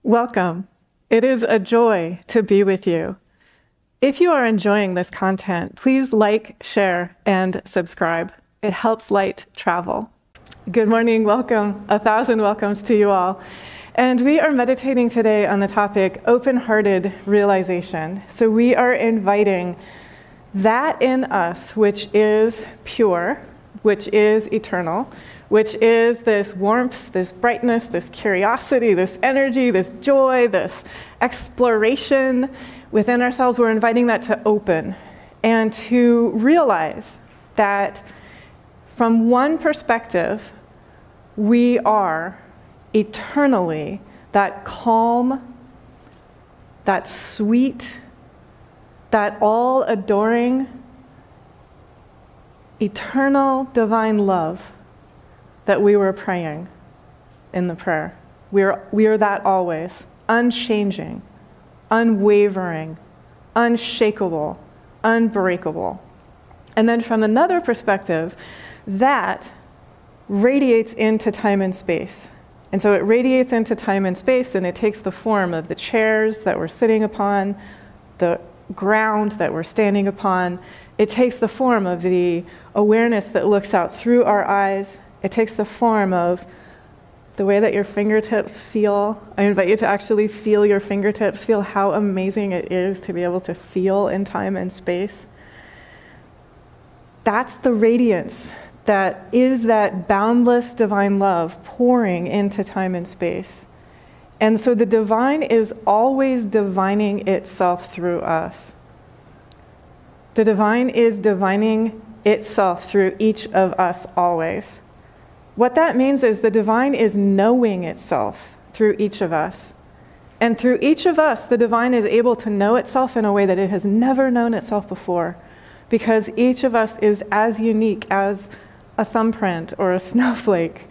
Welcome. It is a joy to be with you. If you are enjoying this content, please like, share, and subscribe. It helps light travel. Good morning, welcome. 1,000 welcomes to you all. And we are meditating today on the topic open-hearted realization. So we are inviting that in us which is pure, which is eternal, which is this warmth, this brightness, this curiosity, this energy, this joy, this exploration within ourselves. We're inviting that to open and to realize that from one perspective, we are eternally that calm, that sweet, that all-adoring, eternal divine love that we were praying in the prayer. We are that always, unchanging, unwavering, unshakable, unbreakable. And then from another perspective, that radiates into time and space. And so it radiates into time and space, and it takes the form of the chairs that we're sitting upon, the ground that we're standing upon. It takes the form of the awareness that looks out through our eyes. It takes the form of the way that your fingertips feel. I invite you to actually feel your fingertips, feel how amazing it is to be able to feel in time and space. That's the radiance that is that boundless divine love pouring into time and space. And so the divine is always divining itself through us. The divine is divining itself through each of us always. What that means is the divine is knowing itself through each of us. And through each of us, the divine is able to know itself in a way that it has never known itself before, because each of us is as unique as a thumbprint or a snowflake.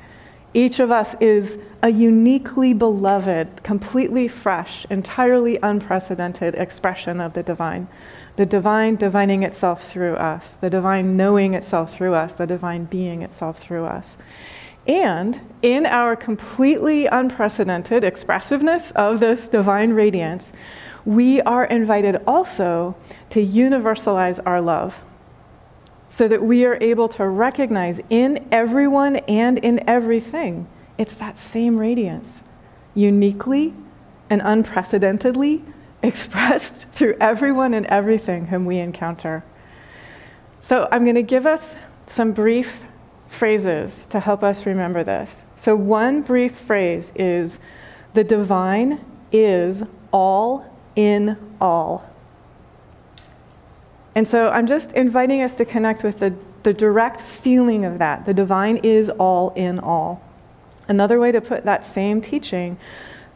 Each of us is a uniquely beloved, completely fresh, entirely unprecedented expression of the divine. The divine divining itself through us, the divine knowing itself through us, the divine being itself through us. And in our completely unprecedented expressiveness of this divine radiance, we are invited also to universalize our love, so that we are able to recognize in everyone and in everything, it's that same radiance, uniquely and unprecedentedly expressed through everyone and everything whom we encounter. So I'm going to give us some brief phrases to help us remember this. So one brief phrase is, the divine is all in all. And so I'm just inviting us to connect with the direct feeling of that. The divine is all in all. Another way to put that same teaching,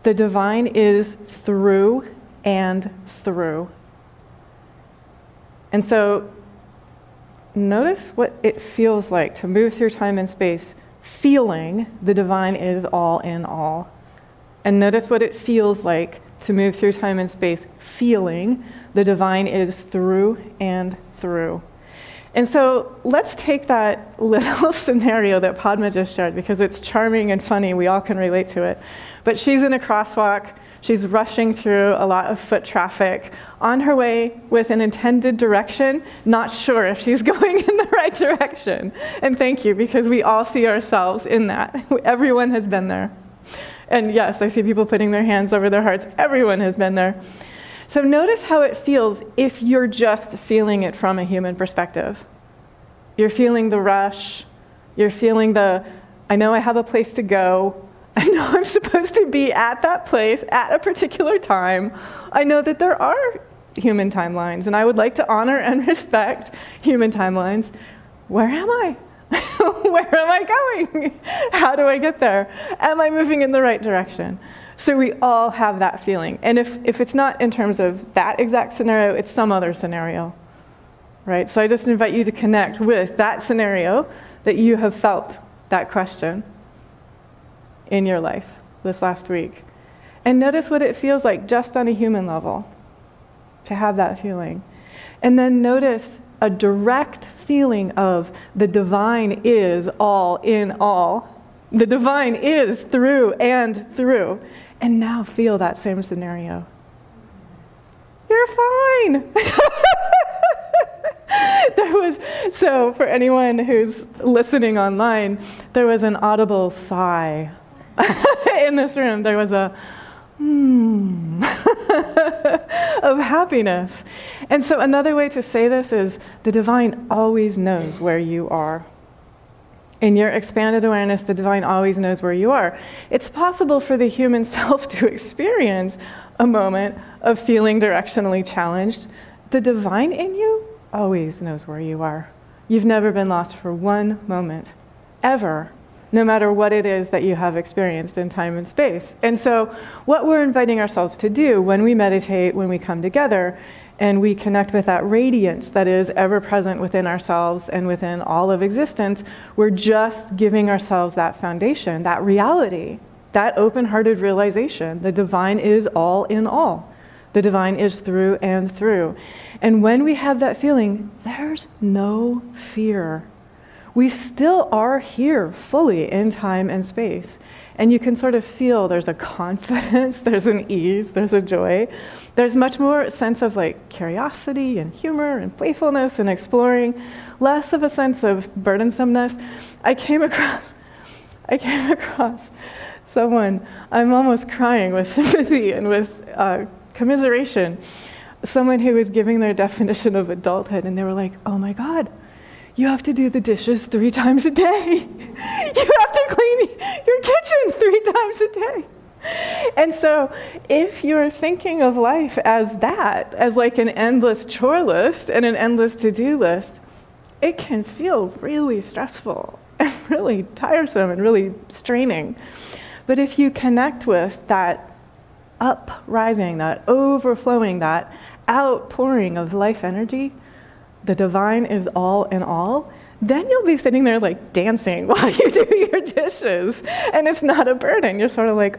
the divine is through and through. And so notice what it feels like to move through time and space, feeling the divine is all in all. And notice what it feels like to move through time and space, feeling the divine is through and through. And so let's take that little scenario that Padma just shared, because it's charming and funny. We all can relate to it. But she's in a crosswalk. She's rushing through a lot of foot traffic on her way with an intended direction, not sure if she's going in the right direction. And thank you, because we all see ourselves in that. Everyone has been there. And yes, I see people putting their hands over their hearts. Everyone has been there. So notice how it feels if you're just feeling it from a human perspective. You're feeling the rush. You're feeling I know I have a place to go. I know I'm supposed to be at that place at a particular time. I know that there are human timelines, and I would like to honor and respect human timelines. Where am I? Where am I going? How do I get there? Am I moving in the right direction? So we all have that feeling. And if it's not in terms of that exact scenario, it's some other scenario, right? So I just invite you to connect with that scenario that you have felt that question in your life this last week. And notice what it feels like just on a human level to have that feeling. And then notice a direct feeling of the divine is all in all. The divine is through and through. And now feel that same scenario. You're fine. So for anyone who's listening online, there was an audible sigh in this room. There was a of happiness. And so another way to say this is the divine always knows where you are. In your expanded awareness, the divine always knows where you are. It's possible for the human self to experience a moment of feeling directionally challenged. The divine in you always knows where you are. You've never been lost for one moment, ever, no matter what it is that you have experienced in time and space. And so what we're inviting ourselves to do when we meditate, when we come together, and we connect with that radiance that is ever present within ourselves and within all of existence, we're just giving ourselves that foundation, that reality, that open-hearted realization. The divine is all in all. The divine is through and through. And when we have that feeling, there's no fear. We still are here fully in time and space. And you can sort of feel there's a confidence, there's an ease, there's a joy. There's much more sense of like curiosity and humor and playfulness and exploring, less of a sense of burdensomeness. I came across someone, I'm almost crying with sympathy and with commiseration, someone who was giving their definition of adulthood, and they were like, oh my God, you have to do the dishes 3 times a day. You have to clean your kitchen 3 times a day. And so if you're thinking of life as that, as like an endless chore list and an endless to-do list, it can feel really stressful and really tiresome and really straining. But if you connect with that uprising, that overflowing, that outpouring of life energy, the divine is all in all, then you'll be sitting there like dancing while you do your dishes. And it's not a burden. You're sort of like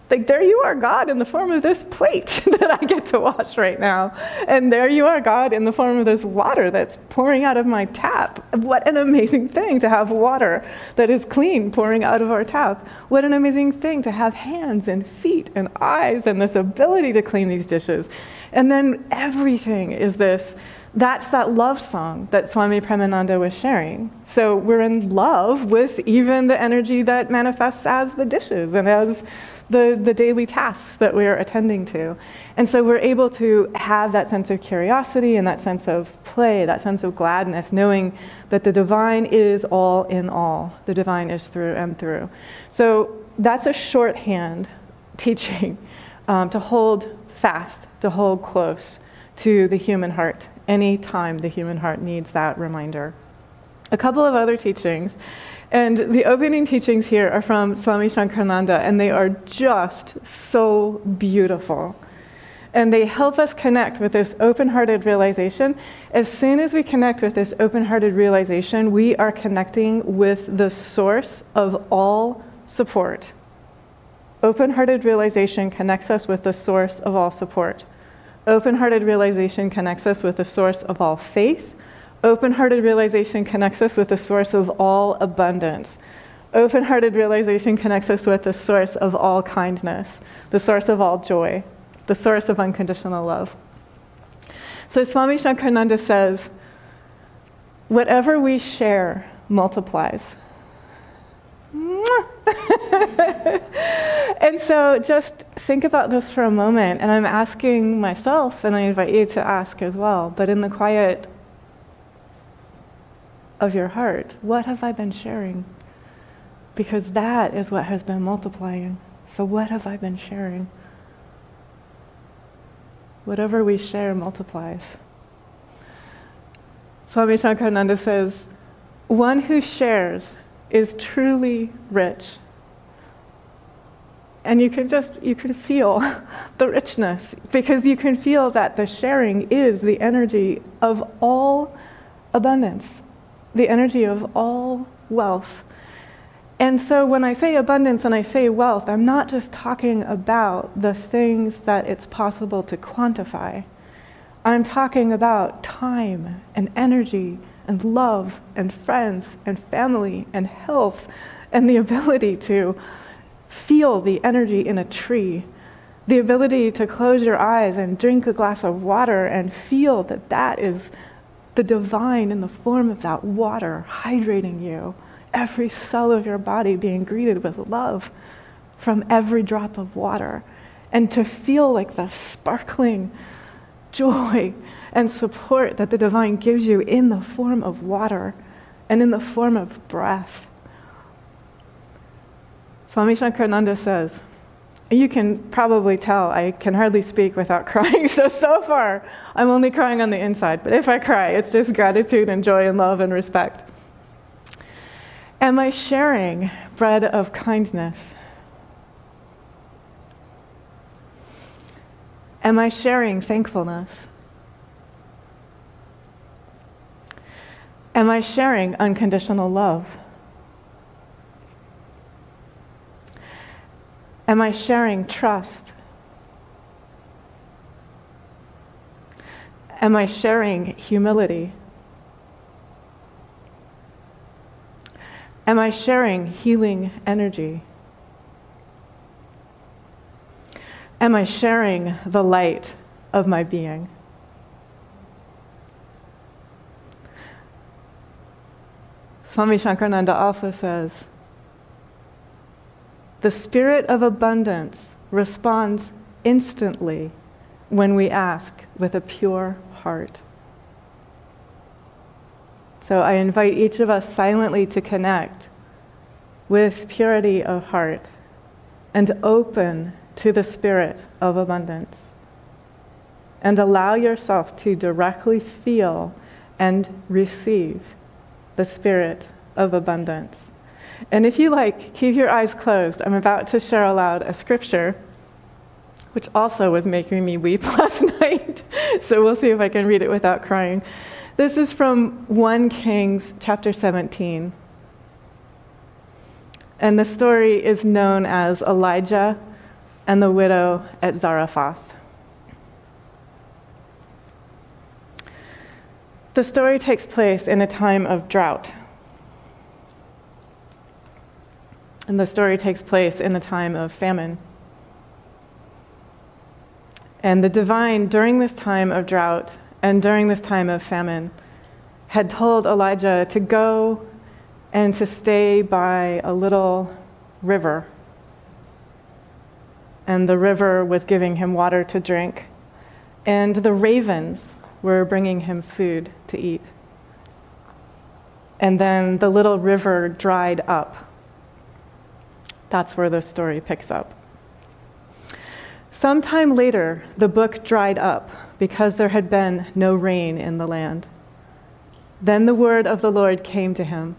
there you are, God, in the form of this plate that I get to wash right now. And there you are, God, in the form of this water that's pouring out of my tap. What an amazing thing to have water that is clean pouring out of our tap. What an amazing thing to have hands and feet and eyes and this ability to clean these dishes. And then everything is this. That's that love song that Swami Premananda was sharing. So we're in love with even the energy that manifests as the dishes and as the daily tasks that we're attending to. And so we're able to have that sense of curiosity and that sense of play, that sense of gladness, knowing that the divine is all in all. The divine is through and through. So that's a shorthand teaching to hold fast, to hold close to the human heart anytime the human heart needs that reminder. A couple of other teachings, and the opening teachings here are from Swami Shankarananda, and they are just so beautiful. And they help us connect with this open-hearted realization. As soon as we connect with this open-hearted realization, we are connecting with the source of all support. Open-hearted realization connects us with the source of all support. Open-hearted realization connects us with the source of all faith. Open-hearted realization connects us with the source of all abundance. Open-hearted realization connects us with the source of all kindness, the source of all joy, the source of unconditional love. So Swami Shankarananda says, whatever we share multiplies. And so just think about this for a moment, and I'm asking myself, and I invite you to ask as well, but in the quiet of your heart, what have I been sharing? Because that is what has been multiplying. So what have I been sharing? Whatever we share multiplies. Swami Shankarananda says, one who shares is truly rich. And you can feel the richness, because you can feel that the sharing is the energy of all abundance, the energy of all wealth. And so when I say abundance and I say wealth, I'm not just talking about the things that it's possible to quantify. I'm talking about time and energy and love and friends and family and health and the ability to feel the energy in a tree, the ability to close your eyes and drink a glass of water and feel that that is the divine in the form of that water hydrating you, every cell of your body being greeted with love from every drop of water, and to feel like the sparkling joy and support that the divine gives you in the form of water and in the form of breath. Swami Nityananda says, you can probably tell I can hardly speak without crying, so far I'm only crying on the inside, but if I cry, it's just gratitude and joy and love and respect. Am I sharing bread of kindness? Am I sharing thankfulness? Am I sharing unconditional love? Am I sharing trust? Am I sharing humility? Am I sharing healing energy? Am I sharing the light of my being? Swami Nityananda also says, the spirit of abundance responds instantly when we ask with a pure heart. So I invite each of us silently to connect with purity of heart and open to the spirit of abundance. And allow yourself to directly feel and receive the spirit of abundance. And if you like, keep your eyes closed. I'm about to share aloud a scripture, which also was making me weep last night. So we'll see if I can read it without crying. This is from 1 Kings chapter 17. And the story is known as Elijah and the widow at Zarephath. The story takes place in a time of drought. And the story takes place in a time of famine. And the divine, during this time of drought and during this time of famine, had told Elijah to go and to stay by a little river. And the river was giving him water to drink, and the ravens were bringing him food to eat. And then the little river dried up. That's where the story picks up. Sometime later, the brook dried up because there had been no rain in the land. Then the word of the Lord came to him.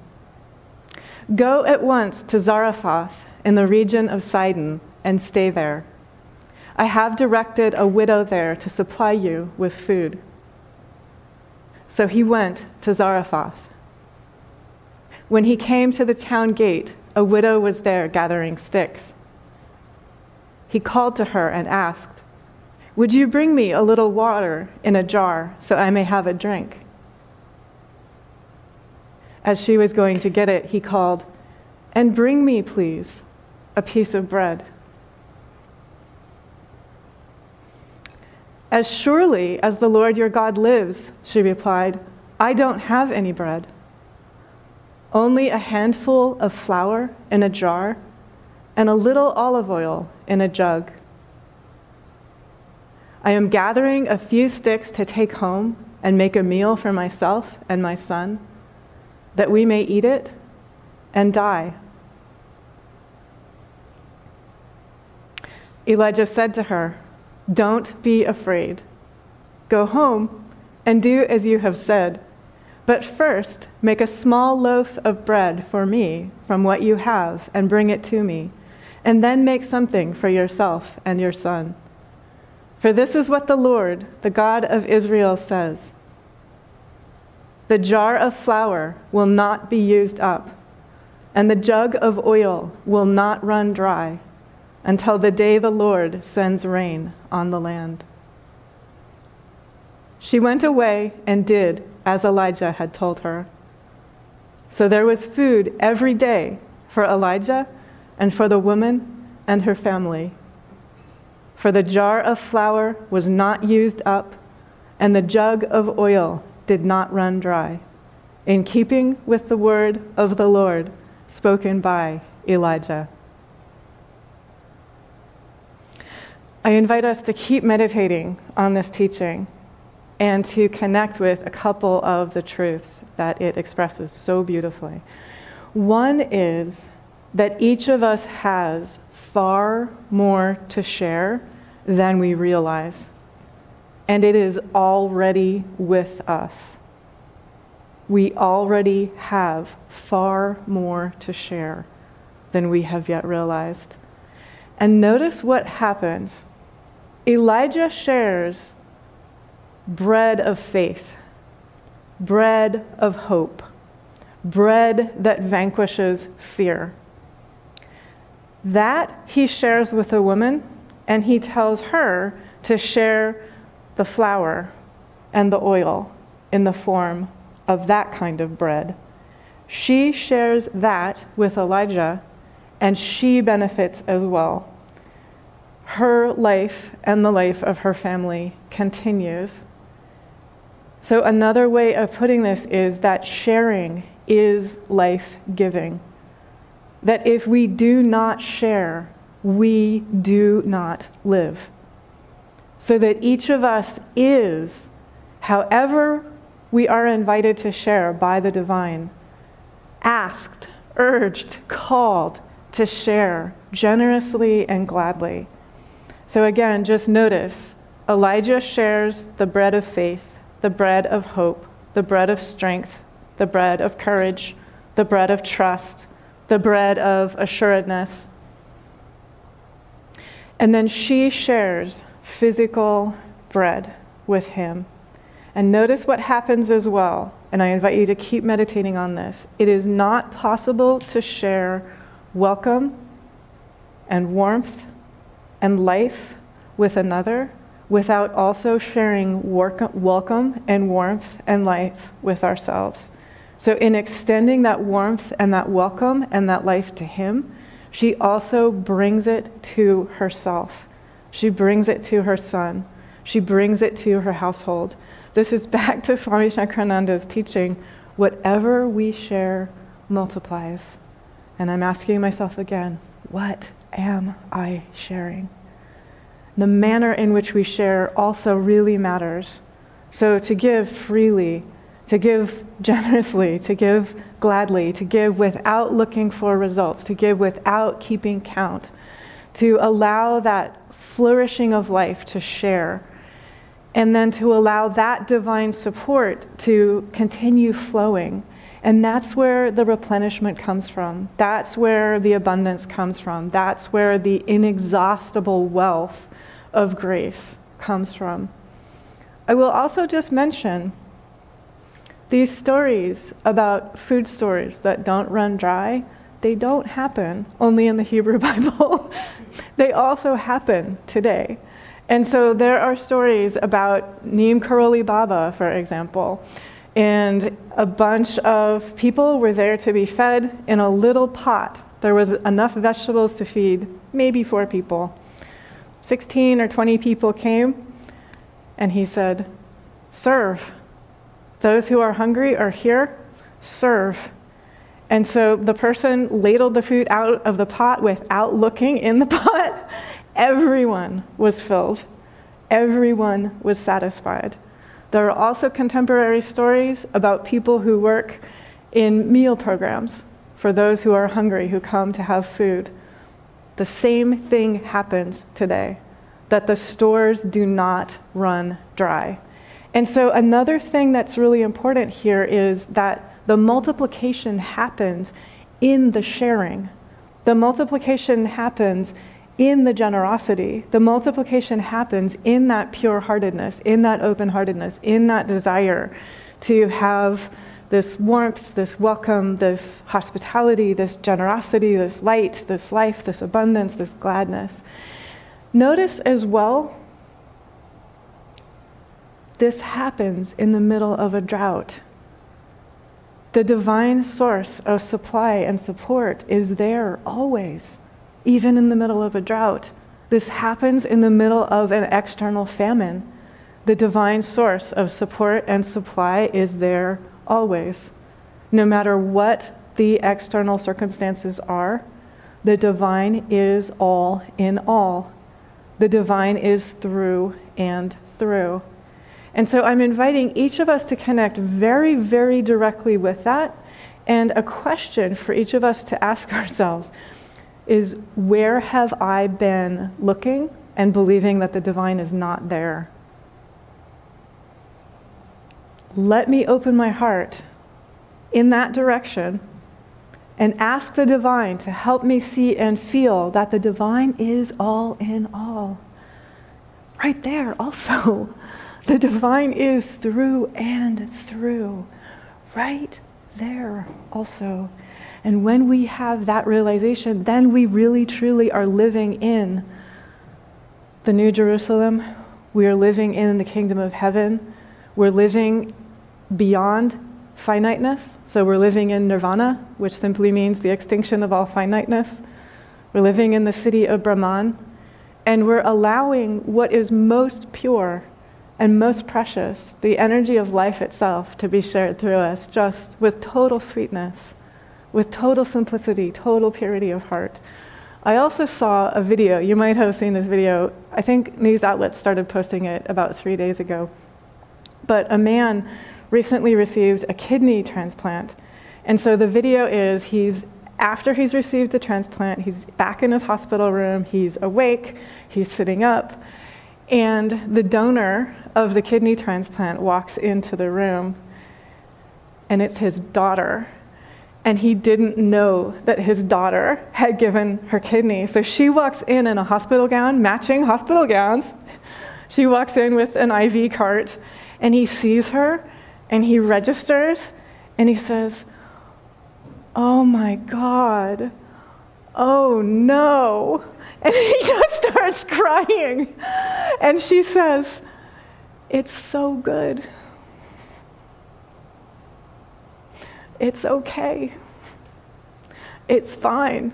Go at once to Zarephath in the region of Sidon and stay there. I have directed a widow there to supply you with food. So he went to Zarephath. When he came to the town gate, a widow was there gathering sticks. He called to her and asked, "Would you bring me a little water in a jar so I may have a drink?" As she was going to get it, he called, "And bring me, please, a piece of bread." "As surely as the Lord your God lives," she replied, "I don't have any bread. Only a handful of flour in a jar and a little olive oil in a jug. I am gathering a few sticks to take home and make a meal for myself and my son, that we may eat it and die." Elijah said to her, "Don't be afraid. Go home and do as you have said. But first, make a small loaf of bread for me from what you have and bring it to me, and then make something for yourself and your son. For this is what the Lord, the God of Israel, says. The jar of flour will not be used up, and the jug of oil will not run dry until the day the Lord sends rain on the land." She went away and did as Elijah had told her. So there was food every day for Elijah and for the woman and her family. For the jar of flour was not used up, and the jug of oil did not run dry, in keeping with the word of the Lord spoken by Elijah. I invite us to keep meditating on this teaching and to connect with a couple of the truths that it expresses so beautifully. One is that each of us has far more to share than we realize, and it is already with us. We already have far more to share than we have yet realized. And notice what happens. Elijah shares bread of faith, bread of hope, bread that vanquishes fear. That he shares with a woman, and he tells her to share the flour and the oil in the form of that kind of bread. She shares that with Elijah, and she benefits as well. Her life and the life of her family continues. So another way of putting this is that sharing is life-giving. That if we do not share, we do not live. So that each of us is, however we are invited to share by the divine, asked, urged, called to share generously and gladly. So again, just notice, Elijah shares the bread of faith, the bread of hope, the bread of strength, the bread of courage, the bread of trust, the bread of assuredness. And then she shares physical bread with him. And notice what happens as well, and I invite you to keep meditating on this. It is not possible to share welcome and warmth and life with another without also sharing welcome and warmth and life with ourselves. So in extending that warmth and that welcome and that life to him, she also brings it to herself. She brings it to her son. She brings it to her household. This is back to Swami Nityananda's teaching, whatever we share multiplies. And I'm asking myself again, what am I sharing? The manner in which we share also really matters. So to give freely, to give generously, to give gladly, to give without looking for results, to give without keeping count, to allow that flourishing of life to share, and then to allow that divine support to continue flowing. And that's where the replenishment comes from. That's where the abundance comes from. That's where the inexhaustible wealth of grace comes from. I will also just mention these stories about food stores that don't run dry. They don't happen only in the Hebrew Bible. They also happen today. And so there are stories about Neem Karoli Baba, for example, and a bunch of people were there to be fed in a little pot. There was enough vegetables to feed maybe 4 people. 16 or 20 people came, and he said, "Serve. Those who are hungry are here. Serve." And so the person ladled the food out of the pot without looking in the pot. Everyone was filled. Everyone was satisfied. There are also contemporary stories about people who work in meal programs for those who are hungry, who come to have food. The same thing happens today, that the stores do not run dry. And so another thing that's really important here is that the multiplication happens in the sharing. The multiplication happens in the generosity. The multiplication happens in that pure-heartedness, in that open-heartedness, in that desire to have this warmth, this welcome, this hospitality, this generosity, this light, this life, this abundance, this gladness. Notice as well, this happens in the middle of a drought. The divine source of supply and support is there always. even in the middle of a drought. This happens in the middle of an external famine. The divine source of support and supply is there always. No matter what the external circumstances are, the divine is all in all. The divine is through and through. And so I'm inviting each of us to connect very, very directly with that. And a question for each of us to ask ourselves is, where have I been looking and believing that the divine is not there? Let me open my heart in that direction and ask the divine to help me see and feel that the divine is all in all. Right there also. The divine is through and through. Right there also. And when we have that realization, then we really truly are living in the New Jerusalem. We are living in the kingdom of heaven. We're living beyond finiteness. So we're living in nirvana, which simply means the extinction of all finiteness. We're living in the city of Brahman. And we're allowing what is most pure and most precious, the energy of life itself, to be shared through us, just with total sweetness, with total simplicity, total purity of heart. I also saw a video. You might have seen this video. I think news outlets started posting it about 3 days ago. But a man recently received a kidney transplant. And so the video is after he's received the transplant, he's back in his hospital room, he's awake, he's sitting up, and the donor of the kidney transplant walks into the room, and it's his daughter. And he didn't know that his daughter had given her kidney. So she walks in a hospital gown, matching hospital gowns. She walks in with an IV cart, and he sees her, and he registers, and he says, "Oh my God, oh no." And he just starts crying. And she says, "It's so good. It's okay. It's fine."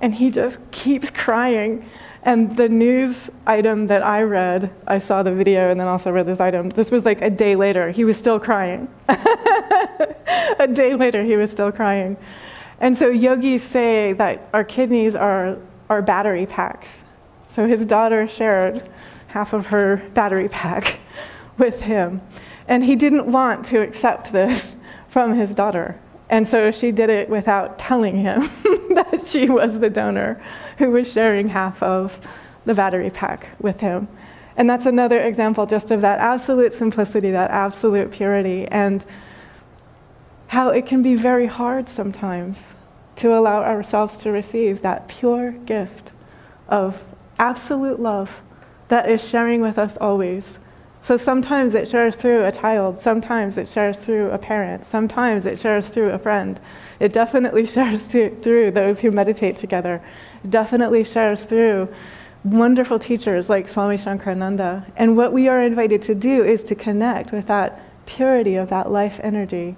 And he just keeps crying. And the news item that I read, I saw the video and then also read this item. This was like a day later. He was still crying. A day later, he was still crying. And so yogis say that our kidneys are our battery packs. So his daughter shared half of her battery pack with him. And he didn't want to accept this from his daughter. And so she did it without telling him that she was the donor who was sharing half of the battery pack with him. And that's another example just of that absolute simplicity, that absolute purity, and how it can be very hard sometimes to allow ourselves to receive that pure gift of absolute love that is sharing with us always. So sometimes it shares through a child, sometimes it shares through a parent, sometimes it shares through a friend. It definitely shares through those who meditate together. It definitely shares through wonderful teachers like Swami Nityananda. And what we are invited to do is to connect with that purity of that life energy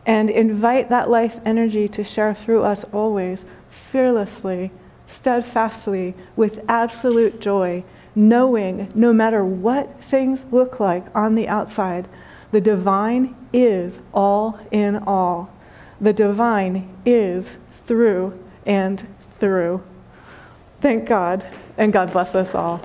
and invite that life energy to share through us always, fearlessly, steadfastly, with absolute joy, knowing no matter what things look like on the outside, the divine is all in all. The divine is through and through. Thank God, and God bless us all.